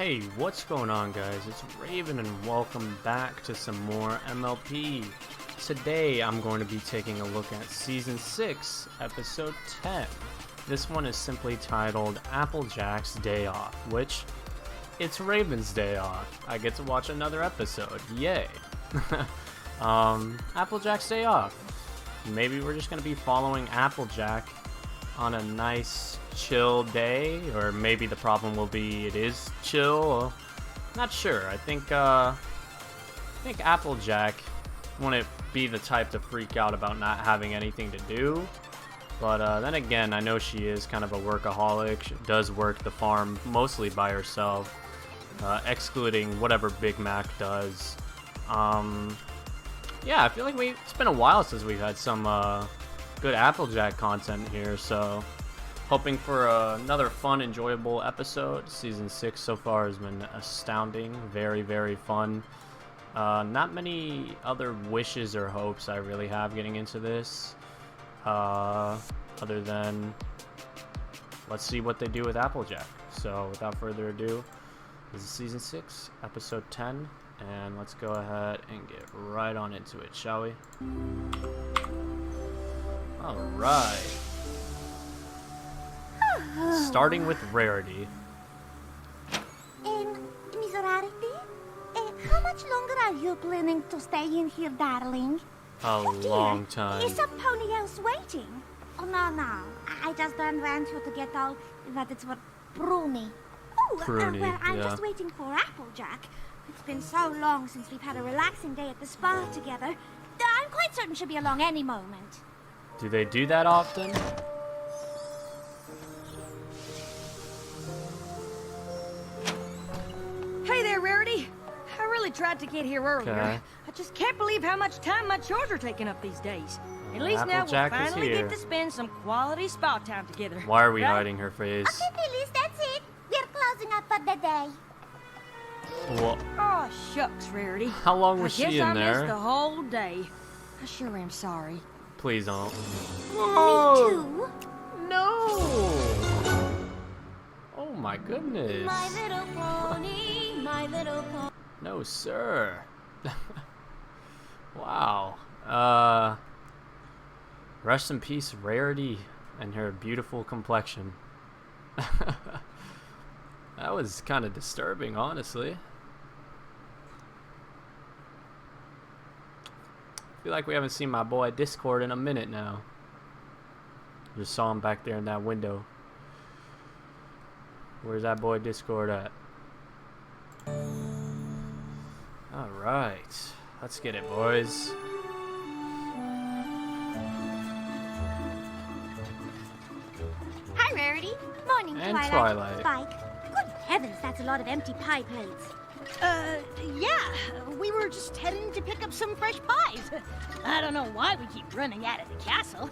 Hey, what's going on, guys? It's Raven and welcome back to some more MLP. Today I'm going to be taking a look at Season 6, Episode 10. This one is simply titled Applejack's Day Off, which, it's Raven's day off. I get to watch another episode. Yay! Applejack's Day Off. Maybe we're just going to be following Applejack on a nice chill day, or maybe the problem will be it is chill. Not sure. I think Applejack wouldn't be the type to freak out about not having anything to do, but then again, I know she is kind of a workaholic. She does work the farm mostly by herself, excluding whatever Big Mac does. Yeah, I feel like it's been a while since we've had some good Applejack content here, so hoping for another fun, enjoyable episode. Season 6 so far has been astounding. Very, very fun. Not many other wishes or hopes I really have getting into this. Other than, let's see what they do with Applejack. So, without further ado, this is Season 6, Episode 10. And let's go ahead and get right on into it, shall we? Alright. Starting with Rarity. Miss Rarity, how much longer are you planning to stay in here, darling? A long time. Is some pony else waiting? Oh, no. I just don't want you to get all that it's for Pruny. Oh, well, I'm just waiting for Applejack. It's been so long since we've had a relaxing day at the spa together. I'm quite certain she'll be along any moment. Do they do that often? Hey there, Rarity. I really tried to get here earlier. Okay. I just can't believe how much time my chores are taking up these days. At least now we'll finally get to spend some quality spa time together. Why are we hiding her face? Okay, Phyllis, that's it. We're closing up for the day. What? Oh, shucks, Rarity. How long was she in I there? missed the whole day. I sure am sorry. Please don't. Me too. No! Oh my goodness. My little pony, my little pony. No, sir. Wow. Rest in peace, Rarity, and her beautiful complexion. That was kind of disturbing, honestly. I feel like we haven't seen my boy Discord in a minute now. Just saw him back there in that window. Where's that boy Discord at? Alright. Let's get it, boys. Hi, Rarity. Morning, And Twilight. Twilight. Spike. Good heavens, that's a lot of empty pie plates. Yeah, we were just heading to pick up some fresh pies. I don't know why we keep running out of the castle.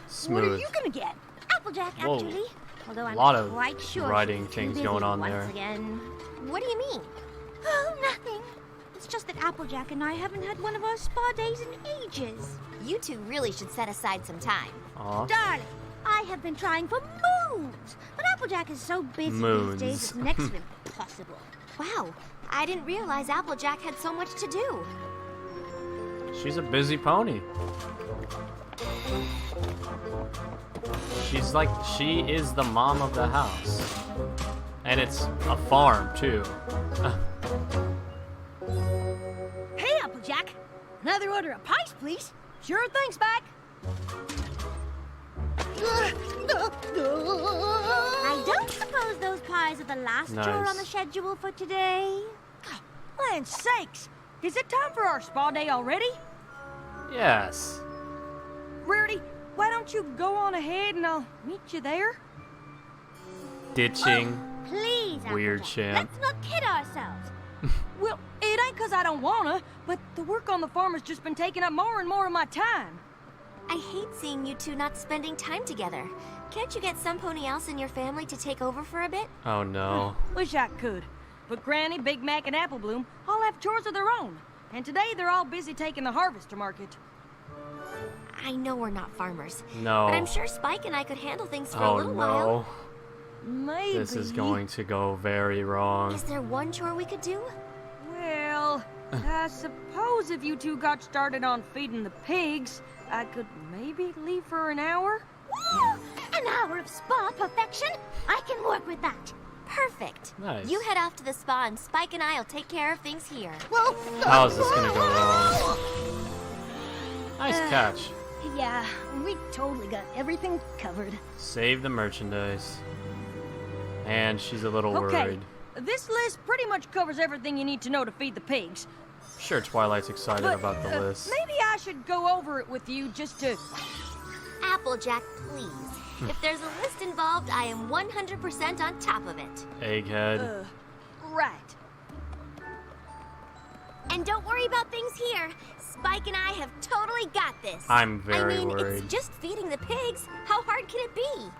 Smooth. What are you gonna get? Applejack, Whoa. actually. Although I'm Lot of quite sure writing she's too things busy going on once there. Again. What do you mean? Oh, nothing. It's just that Applejack and I haven't had one of our spa days in ages. You two really should set aside some time. Aw. Darling, I have been trying for moons, but Applejack is so busy Moons. these days it's next to impossible. Wow, I didn't realize Applejack had so much to do. She's a busy pony. She is the mom of the house. And it's a farm, too. Hey, Applejack. Another order of pies, please. Sure thing, Spike. I don't suppose those pies are the last chore on the Nice. schedule for today. Land sakes. Is it time for our spa day already? Yes. Rarity, why don't you go on ahead and I'll meet you there? Ditching. Please, Weird Applejack, champ. let's not kid ourselves. Well, it ain't 'cause I don't wanna, but the work on the farm has just been taking up more and more of my time. I hate seeing you two not spending time together. Can't you get some pony else in your family to take over for a bit? Oh no. Wish I could. But Granny, Big Mac, and Apple Bloom all have chores of their own. And today they're all busy taking the harvest to market. I know we're not farmers. No. But I'm sure Spike and I could handle things for a Oh little while. no. maybe... This is going to go very wrong. Is there one chore we could do? Well, I suppose if you two got started on feeding the pigs, I could maybe leave for an hour? Woo! An hour of spa perfection? I can work with that. Perfect. Nice. You head off to the spa and Spike and I'll take care of things here. Well, How is this gonna go wrong? Nice catch. Yeah, we totally got everything covered. Save the merchandise. And she's a little Okay, worried. this list pretty much covers everything you need to know to feed the pigs. Sure, Twilight's excited But about the list. maybe I should go over it with you just to... Applejack, please. If there's a list involved, I am 100% on top of it. Egghead. Right. And don't worry about things here. Spike and I have totally got this. I'm very I mean, worried. it's just feeding the pigs. How hard can it be?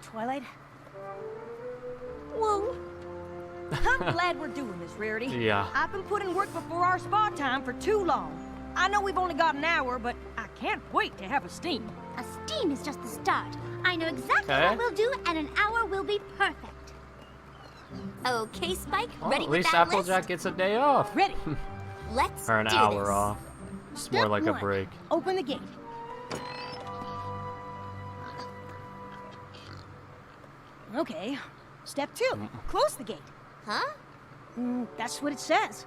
Twilight? Whoa. I'm glad we're doing this, Rarity. Yeah. I've been putting work before our spa time for too long. I know we've only got an hour, but I can't wait to have a steam. a steam is just the start. I know exactly Okay. what we'll do, and an hour will be perfect. Okay, Spike, Well, ready at with least that Applejack list? gets a day off. Ready? Let's Or an do hour this. off. It's more Step like a one, break. Open the gate. Okay. Step 2. Close the gate. Huh? That's what it says.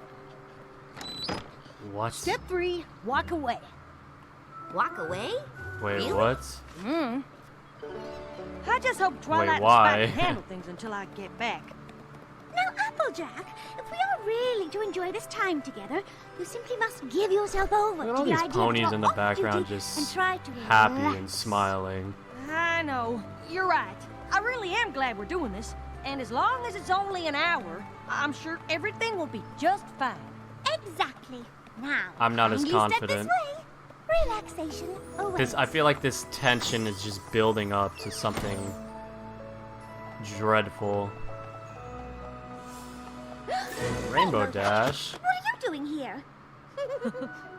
What? Step 3. Walk away. Walk away? Wait, Really? what? I just hope Twilight why? and Spike handle things until I get back. Now, Applejack, if we are really to enjoy this time together, you simply must give yourself over Look at to all the these idea ponies of in your the background off-duty just and try to happy and relax. smiling. I know. You're right. I really am glad we're doing this. And as long as it's only an hour, I'm sure everything will be just fine. Exactly. Now, I'm not as kindly step confident. This way. Relaxation awaits. I feel like this tension is just building up to something dreadful. Rainbow Dash. What are you doing here?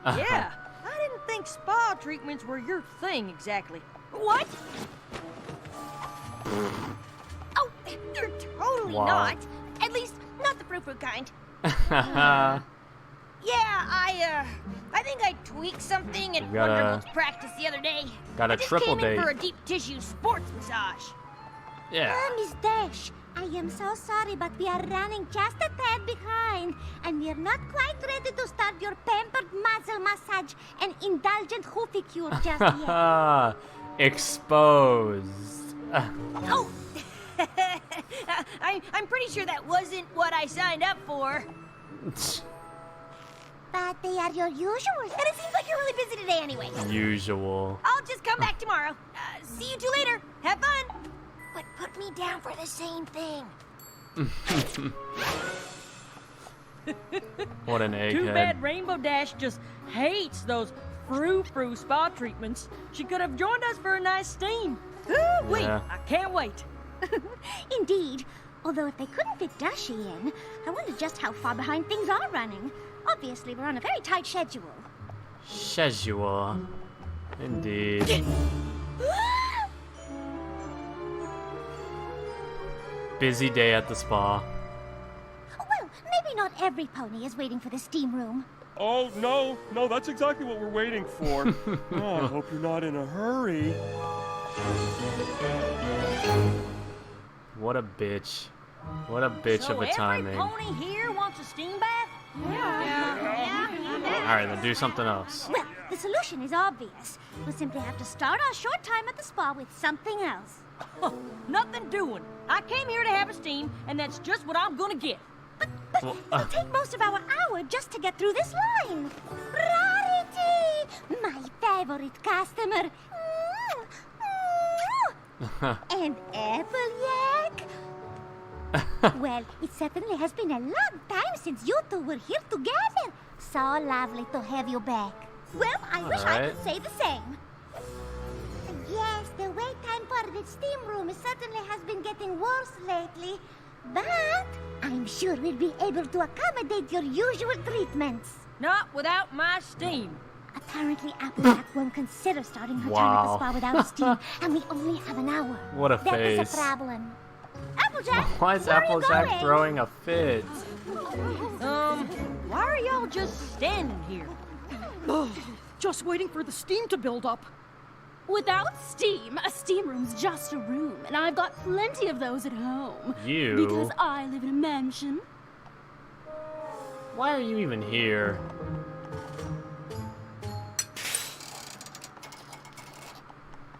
Yeah, I didn't think spa treatments were your thing exactly. What? Oh, you're totally Wow. not. At least, not the frou-frou kind. Yeah, I think I tweaked something at You got a- Wonderbolt's practice the other day. Got a I just triple came date. in for a deep tissue sports massage. Yeah. Miss Dash, I am so sorry, but we are running just a tad behind, and we are not quite ready to start your pampered muzzle massage and indulgent hoofy-cure just yet. Exposed. Oh! I'm pretty sure that wasn't what I signed up for. But they are your usuals. And it seems like you're really busy today anyway. Usual. I'll just come back tomorrow. See you two later. Have fun. But put me down for the same thing. What an Too bad egghead. Rainbow Dash just hates those frou-frou spa treatments. She could have joined us for a nice steam. Wait, Yeah. I can't wait. Indeed. Although if they couldn't fit Dashy in, I wonder just how far behind things are running. Obviously, we're on a very tight schedule. Schedule. Indeed. Busy day at the spa. Well, maybe not every pony is waiting for the steam room. Oh, no, that's exactly what we're waiting for. Oh, I hope you're not in a hurry. What a bitch. What a bitch So of a every timing. pony here wants a steam bath? Alright, then do something else. Well, the solution is obvious. We'll simply have to start our short time at the spa with something else. Nothing doing. I came here to have a steam, and that's just what I'm gonna get. But Well, it'll take most of our hour just to get through this line. Rarity! My favorite customer. And Applejack. Well, it certainly has been a long time since you two were here together. So lovely to have you back. Well, I wish I Alright. could say the same. Yes, the wait time for the steam room certainly has been getting worse lately. But I'm sure we'll be able to accommodate your usual treatments. Not without my steam. Apparently, Applejack won't consider starting her time at the spa without steam, and we only have an hour. What a That is face. a problem. Applejack, Why is where are you Applejack going? throwing a fit? Why are y'all just standing here? Just waiting for the steam to build up. Without steam, a steam room's just a room, and I've got plenty of those at home. You? Because I live in a mansion. Why are you even here?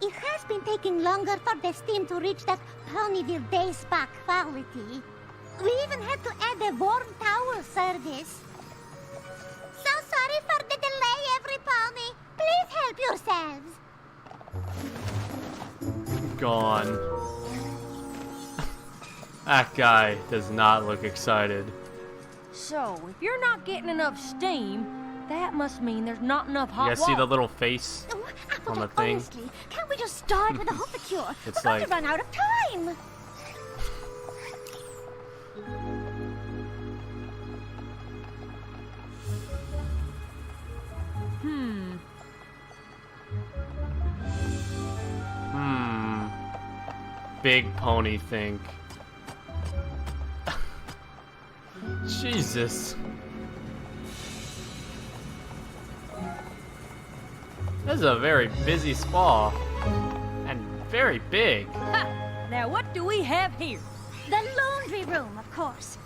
It has been taking longer for the steam to reach that Ponyville Day Spa quality. We even had to add a warm towel service. So sorry for the delay, every pony. Please help yourselves. Gone. That guy does not look excited. So, if you're not getting enough steam, that must mean there's not enough hot You water. guys see the little face Oh, on the Applejack, thing? honestly, can't we just start with the hot cure? It's We're like- going to run out of time. Big pony think. Jesus. This is a very busy spa. And very big. Ha! Now what do we have here? The laundry room, of course.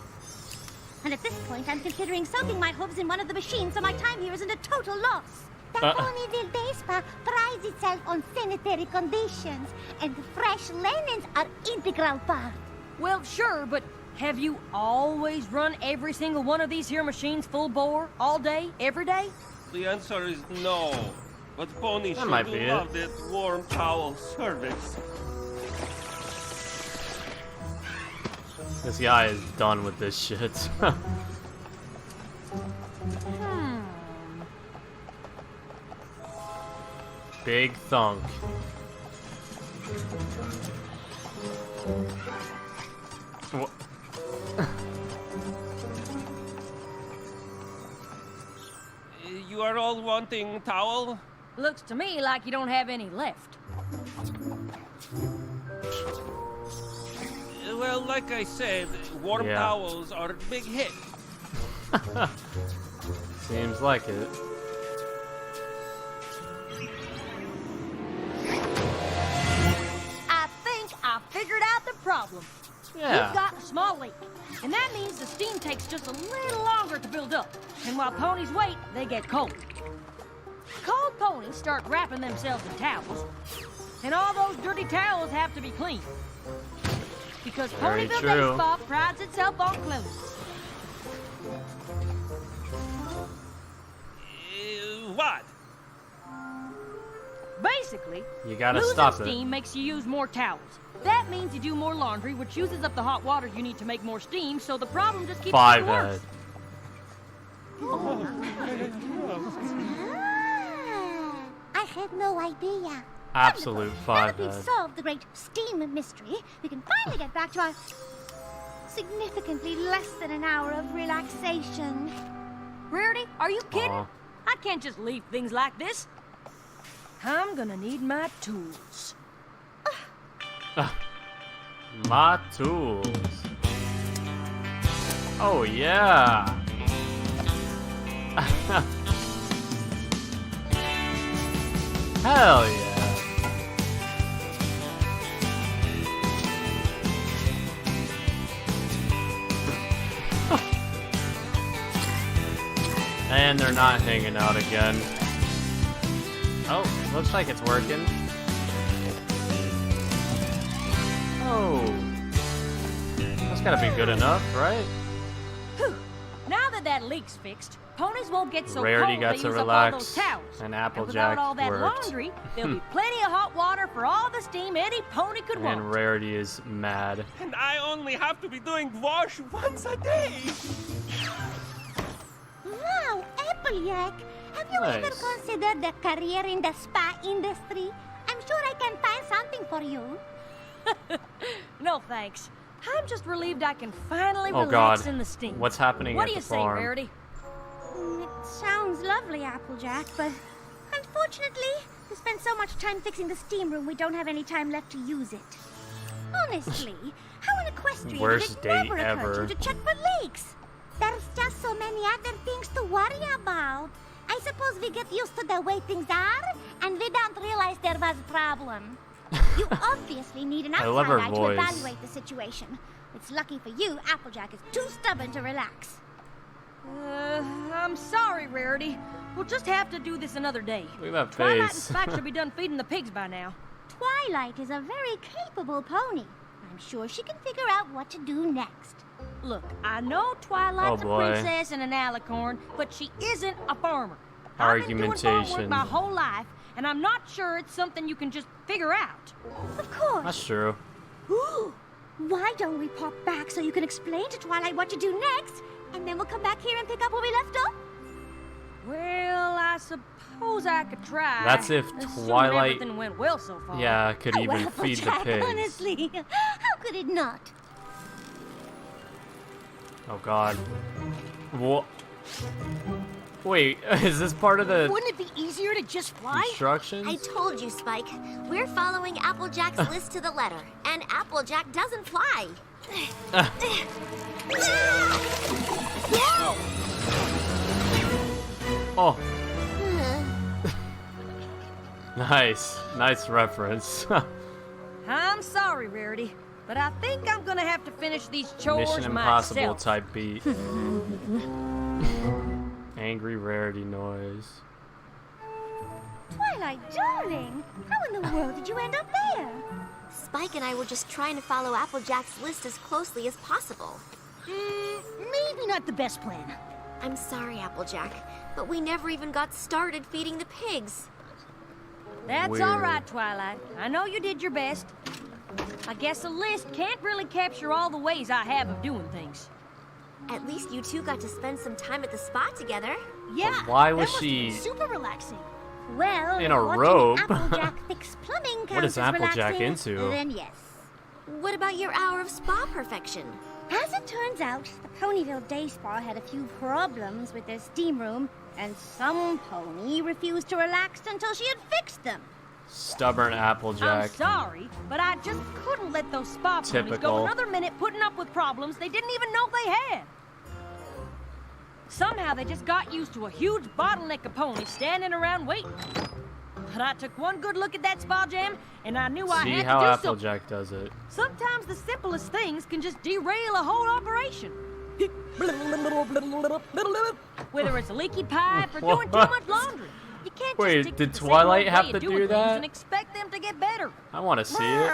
And at this point, I'm considering soaking my hooves in one of the machines so my time here isn't a total loss. The Ponyville Day Spa prides itself on sanitary conditions, and fresh linens are integral part. Well, sure, but have you always run every single one of these here machines full bore, all day, every day? The answer is no. But Pony That sure might do be it. love that warm towel service. This guy is done with this shit. Big thunk. Wha- You are all wanting towel? Looks to me like you don't have any left. Well, like I said, warm Yeah. towels are a big hit. Seems like it. I think I figured out the problem. Yeah. We've got a small leak, and that means the steam takes just a little longer to build up. And while ponies wait, they get cold. Cold ponies start wrapping themselves in towels, and all those dirty towels have to be cleaned. Because Very Ponyville true. Day Spa prides itself on cleanliness. What? Basically, You gotta losing stop steam it. makes you use more towels. That means you do more laundry, which uses up the hot water you need to make more steam, so the problem just keeps Five getting worse. head. I had no idea. Absolute Now five that we've head. solved the great steam mystery, we can finally get back to our significantly less than an hour of relaxation. Rarity, are you kidding? Aw. I can't just leave things like this. I'm gonna need my tools. My tools. Oh yeah. Hell yeah. And they're not hanging out again. Oh, looks like it's working. Oh. That's gotta be good enough, right? Whew. Now that leak's fixed, ponies won't get so Rarity cold got they to use up all relax, those towels. and without Applejack all that worked. laundry, there'll be plenty of hot water for all the steam any pony could want. And Rarity is mad. And I only have to be doing wash once a day. Wow, Applejack! Have you ever Nice. considered a career in the spa industry? I'm sure I can find something for you. No thanks. I'm just relieved I can finally Oh relax god. in the steam. What's happening What at do the you say, farm? Rarity? It sounds lovely, Applejack, but Unfortunately, we spent so much time fixing the steam room we don't have any time left to use it. Honestly, how in equestrian Worst did it date never occur ever. to you to check for leaks? There's just so many other things to worry about. I suppose we get used to the way things are, and we don't realize there was a problem. You obviously need an I love her outside eye to voice. evaluate the situation. It's lucky for you, Applejack is too stubborn to relax. I'm sorry, Rarity. We'll just have to do this another day. Look at that Twilight and face. Spike should be done feeding the pigs by now. Twilight is a very capable pony. I'm sure she can figure out what to do next. Look, I know Twilight's Oh, a boy. princess and an alicorn, but she isn't a farmer. I've been doing farm work Argumentation. my whole life, and I'm not sure it's something you can just figure out. Of course. That's true. Ooh, why don't we pop back so you can explain to Twilight what to do next, and then we'll come back here and pick up where we left off? Well, I suppose I could try. That's if assuming Twilight- everything went well so far. Yeah, could Oh, even feed the Applejack, pigs. honestly, how could it not? Oh God. What? Wait, is this part of the Wouldn't it be easier to just fly? instructions? I told you, Spike. We're following Applejack's list to the letter, and Applejack doesn't fly. Oh. Nice reference. I'm sorry, Rarity, but I think I'm gonna have to finish these chores Mission Impossible myself. type beat. Angry Rarity noise. Twilight, darling, how in the world did you end up there? Spike and I were just trying to follow Applejack's list as closely as possible. Maybe not the best plan. I'm sorry, Applejack, but we never even got started feeding the pigs. That's Weird. all right, Twilight. I know you did your best. I guess a list can't really capture all the ways I have of doing things. At least you two got to spend some time at the spa together. Yeah. Why was That must she? be super relaxing. Well, In a watching robe. Applejack fix plumbing counts What is as Applejack relaxing, into? Then yes. What about your hour of spa perfection? As it turns out, the Ponyville Day Spa had a few problems with their steam room, and some pony refused to relax until she had fixed them. Stubborn I'm Applejack. sorry, but I just couldn't let those spa ponies Typical. go another minute putting up with problems they didn't even know they had. Somehow they just got used to a huge bottleneck of ponies standing around waiting. But I took one good look at that spa jam, and I knew I See had how to do something. Applejack does it. Sometimes the simplest things can just derail a whole operation. Whether it's a leaky pipe or doing too much laundry. You can't Wait, just stick did to the same Twilight old have way to of doing do things that? and expect them to get better. I want to see it.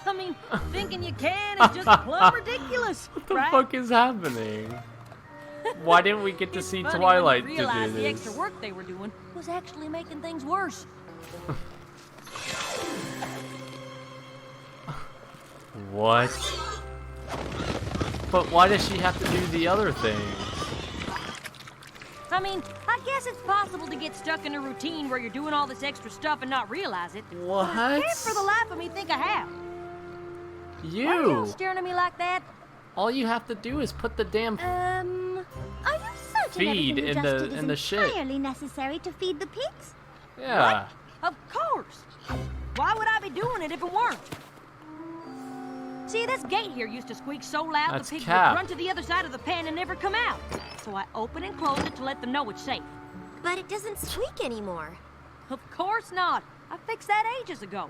I mean, thinking you can is just plumb ridiculous, What the right? fuck is happening? Why didn't we get to It's see funny Twilight when to you do realize the extra this? work they were doing was actually making things worse. What? But why does she have to do the other things? I mean, I guess it's possible to get stuck in a routine where you're doing all this extra stuff and not realize it. But I What? can't for the life of me think I have. Why are you all You! staring at me like that? All you have to do is put the damn Are you certain Feed everything you in just the- did is in the shit. entirely necessary to feed the pigs? yeah. Of course. Why would I be doing it if it weren't? See, this gate here used to squeak so loud That's the pigs Cap. would run to the other side of the pen and never come out. So I open and close it to let them know it's safe. But it doesn't squeak anymore. Of course not. I fixed that ages ago.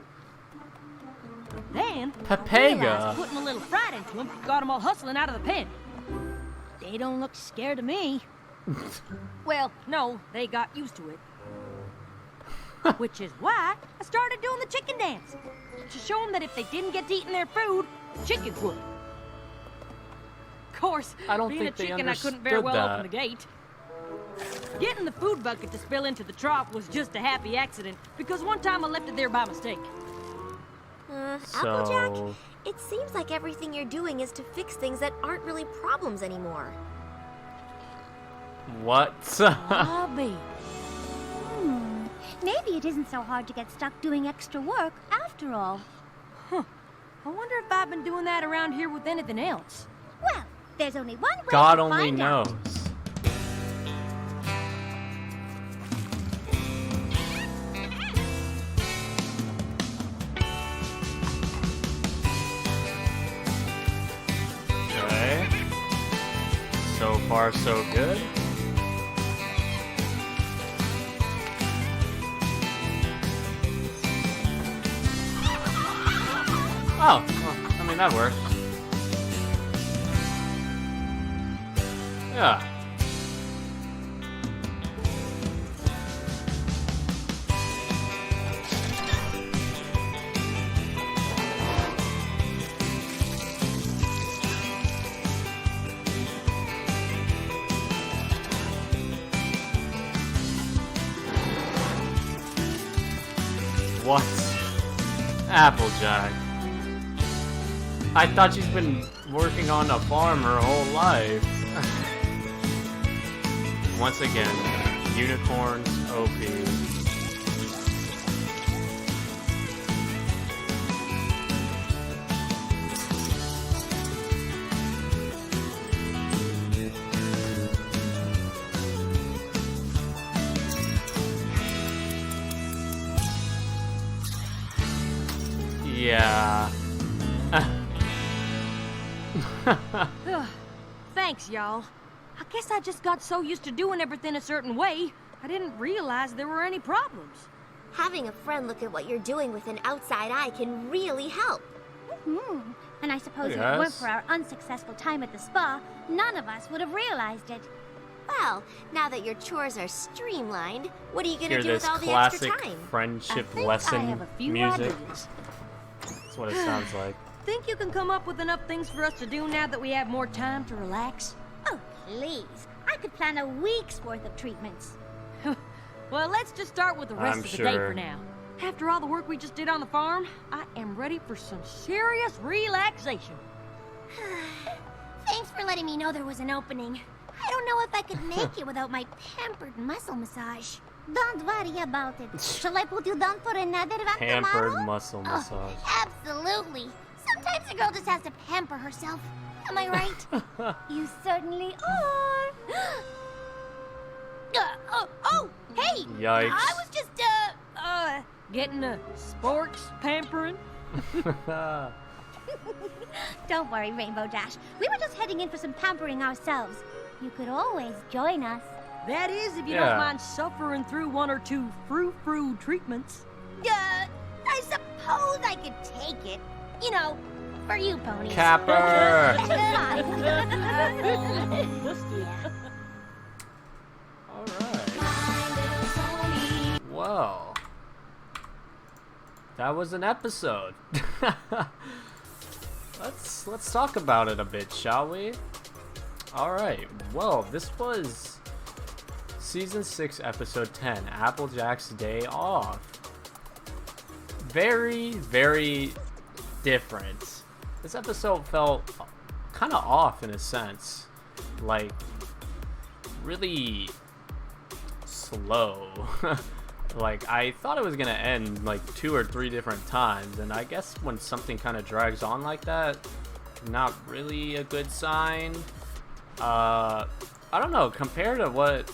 Then, Pepega. I realized putting a little fright into them got them all hustling out of the pen. They don't look scared of me. Well, no, they got used to it. Which is why I started doing the chicken dance. To show them that if they didn't get to eating their food, the chickens would. Of course, I don't being think a they chicken, I couldn't very understood well that. open the gate. Getting the food bucket to spill into the trough was just a happy accident, because one time I left it there by mistake. Applejack, So it seems like everything you're doing is to fix things that aren't really problems anymore. what? Bobby. Maybe it isn't so hard to get stuck doing extra work after all. I wonder if I've been doing that around here with anything else. Well, there's only one way God to only find out. knows. far, so good. Oh, well, I mean, that worked. Yeah. What? Applejack. I thought she's been working on a farm her whole life. Once again, unicorns OP. Yeah. Thanks, y'all. I guess I just got so used to doing everything a certain way, I didn't realize there were any problems. Having a friend look at what you're doing with an outside eye can really help. And I suppose if it Yes. weren't for our unsuccessful time at the spa, none of us would have realized it. Well, now that your chores are streamlined, what are you gonna Hear do this with all the extra classic time? friendship I have lesson a few music. ideas. That's what it sounds like. Think you can come up with enough things for us to do now that we have more time to relax? Oh, please. I could plan a week's worth of treatments. Well, let's just start with the rest I'm of the day sure. for now. After all the work we just did on the farm, I am ready for some serious relaxation. Thanks for letting me know there was an opening. I don't know if I could make it without my pampered muscle massage. Don't worry about it. Shall I put you down for another round Pampered tomorrow? muscle massage. Absolutely. Sometimes a girl just has to pamper herself. Am I right? You certainly are. Oh, hey! Yikes. I was just, Getting a sports pampering? Don't worry, Rainbow Dash. We were just heading in for some pampering ourselves. You could always join us. That is, if you Yeah. don't mind suffering through one or two frou-frou treatments. I suppose I could take it. You know, for you, ponies. Capper! Alright. Well. That was an episode. Let's talk about it a bit, shall we? Alright, well, this was Season 6, Episode 10, Applejack's Day Off. Very, very different. This episode felt kind of off in a sense. Like, really slow. Like, I thought it was gonna end like 2 or 3 different times, and I guess when something kind of drags on like that, not really a good sign. I don't know, compared to what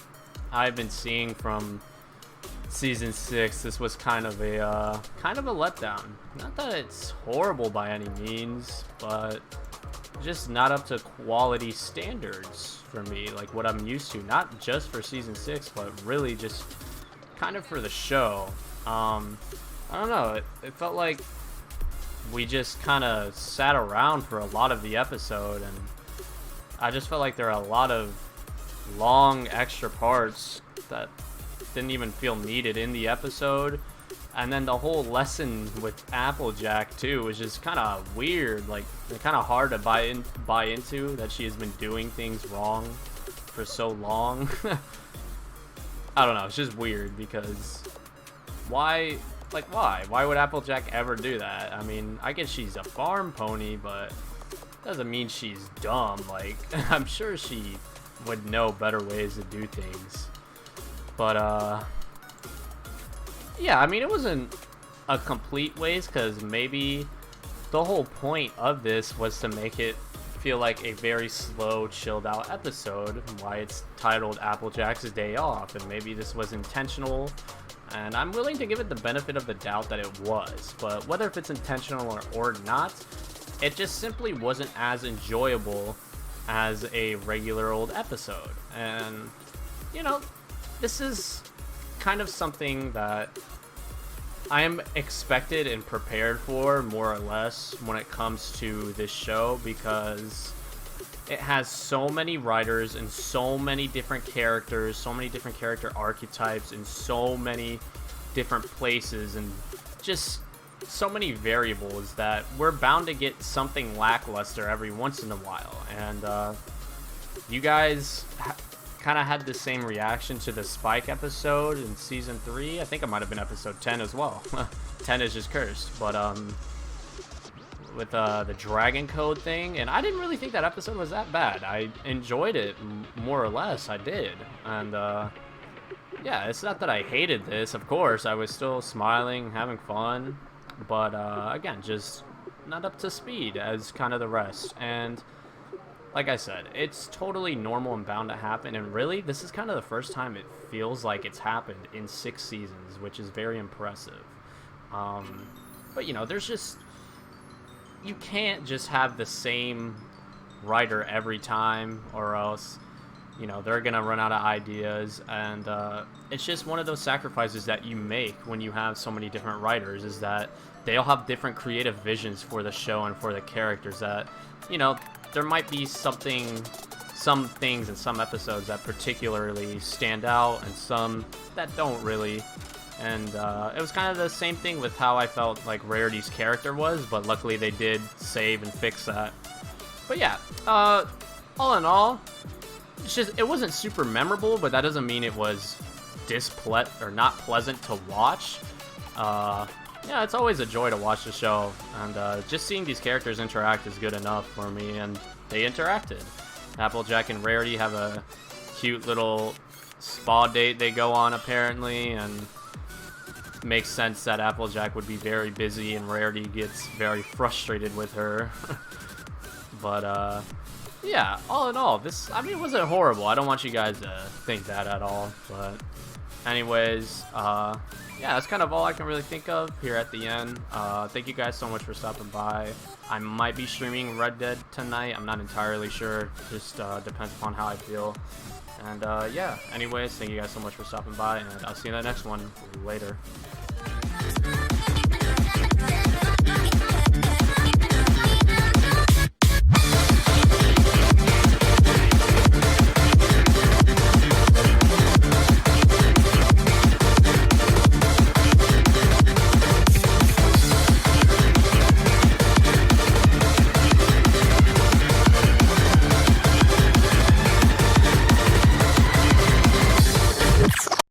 I've been seeing from Season 6, this was kind of a letdown. Not that it's horrible by any means, but just not up to quality standards for me, like what I'm used to, not just for Season 6, but really just kind of for the show. I don't know, it felt like we just kind of sat around for a lot of the episode, and I just felt like there are a lot of long extra parts that didn't even feel needed in the episode. And then the whole lesson with Applejack too was just kind of weird, like kind of hard to buy into that she has been doing things wrong for so long. I don't know, it's just weird because why would Applejack ever do that? I mean, I guess she's a farm pony, but doesn't mean she's dumb. Like, I'm sure she would know better ways to do things. But yeah, I mean, it wasn't a complete waste, because maybe the whole point of this was to make it feel like a very slow, chilled out episode, why it's titled Applejack's Day Off, and maybe this was intentional, and I'm willing to give it the benefit of the doubt that it was. But whether if it's intentional or not, it just simply wasn't as enjoyable as a regular old episode. And, you know, this is kind of something that I am expected and prepared for, more or less, when it comes to this show, because it has so many writers and so many different characters, so many different character archetypes, and so many different places, and just so many variables that we're bound to get something lackluster every once in a while. And you guys kind of had the same reaction to the Spike episode in season 3. I think it might have been episode 10 as well. 10 is just cursed, but with the Dragon Code thing, and I didn't really think that episode was that bad. I enjoyed it, more or less. I did. And yeah, it's not that I hated this. Of course, I was still smiling, having fun, but again, just not up to speed as kind of the rest. And like I said, it's totally normal and bound to happen, and really, this is kind of the first time it feels like it's happened in 6 seasons, which is very impressive. But you know, there's just, you can't just have the same writer every time, or else, you know, they're gonna run out of ideas. And it's just one of those sacrifices that you make when you have so many different writers, is that they all have different creative visions for the show and for the characters. That, you know, there might be some things in some episodes that particularly stand out, and some that don't really. And it was kind of the same thing with how I felt like Rarity's character was, but luckily they did save and fix that. But yeah, all in all, it's just, it wasn't super memorable, but that doesn't mean it was not pleasant to watch. Yeah, it's always a joy to watch the show, and just seeing these characters interact is good enough for me, and they interacted. Applejack and Rarity have a cute little spa date they go on, apparently, and it makes sense that Applejack would be very busy and Rarity gets very frustrated with her. But yeah, all in all, this, I mean, it wasn't horrible. I don't want you guys to think that at all, but anyways, yeah, that's kind of all I can really think of here at the end. Thank you guys so much for stopping by. I might be streaming Red Dead tonight. I'm not entirely sure. Just depends upon how I feel. And yeah, anyways, thank you guys so much for stopping by, and I'll see you in the next one. Later.